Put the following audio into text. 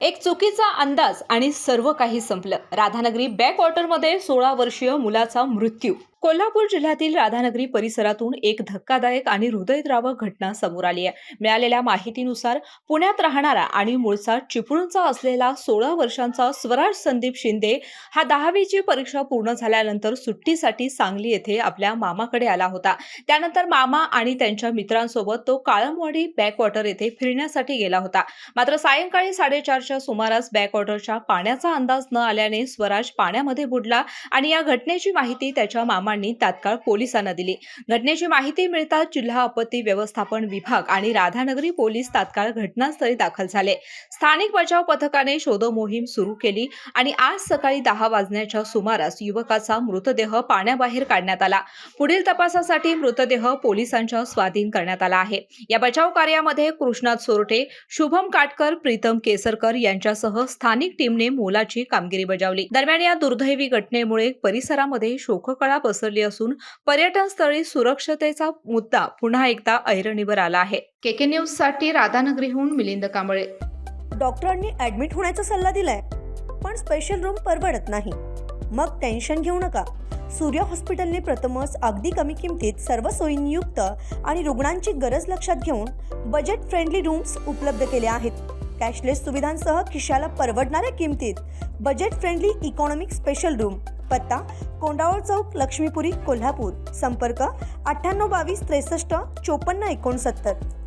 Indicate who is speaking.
Speaker 1: एक चुकीचा अंदाज आणि सर्व काही संपलं. राधानगरी बॅकवॉटरमध्ये 16 वर्षीय मुलाचा मृत्यू. कोल्हापूर जिल्ह्यातील राधानगरी परिसरातून एक धक्कादायक आणि हृदयद्रावक घटना समोर आली आहे. मिळालेल्या माहितीनुसार पुण्यात राहणारा आणि मूळचा चिपळूणचा असलेला 16 वर्षांचा स्वराज संदीप शिंदे हा 10वीची परीक्षा पूर्ण झाल्यानंतर सुट्टीसाठी सांगली येथे आपल्या मामाकडे आला होता. त्यानंतर मामा आणि त्यांच्या मित्रांसोबत तो काळमवाडी बॅकवॉटर येथे फिरण्यासाठी गेला होता. मात्र सायंकाळी 4:30च्या सुमारास बॅकवॉटरच्या पाण्याचा अंदाज न आल्याने स्वराज पाण्यामध्ये बुडला आणि या घटनेची माहिती त्याच्या मामांनी तात्काळ पोलिसांना दिली. घटनेची माहिती मिळताच जिल्हा आपत्ती व्यवस्थापन विभाग आणि राधानगरी पोलीस तात्काळ घटनास्थळी दाखल झाले. स्थानिक बचाव पथकाने शोध मोहीम सुरू केली आणि आज सकाळी 10 वाजण्याच्या सुमारास युवकाचा मृतदेह पाण्याबाहेर काढण्यात आला. पुढील तपासासाठी मृतदेह पोलिसांच्या स्वाधीन करण्यात आला आहे. या बचाव कार्यामध्ये कृष्णात सोरटे, शुभम काटकर, प्रीतम केसरकर यांच्यासह स्थानिक टीमने मोलाची कामगिरी बजावली. दरम्यान या दुर्दैवी घटनेमुळे परिसरामध्ये शोककळा पसरली असून पर्यटन स्थळी सुरक्षतेचा मुद्दा पुन्हा एकदा ऐरणीवर आला आहे. केके न्यूज साठी राधानगरीहून मिलिंद कांबळे.
Speaker 2: डॉक्टरांनी ॲडमिट होण्याचा सल्ला दिलाय, पण स्पेशल रूम परवडत नाही. मग टेन्शन घेऊ नका. सूर्य हॉस्पिटलने प्रथमच अगदी कमी किमतीत सर्व सोयींयुक्त आणि रुग्णांची गरज लक्षात घेऊन बजेट फ्रेंडली रूम्स उपलब्ध केले आहेत. कॅशलेस सुविधांसह खिशाला परवडणाऱ्या किमतीत budget friendly economic special room. पत्ता कोंडावळ चौक, लक्ष्मीपुरी, कोल्हापूर. संपर्क 9822 63 54 69.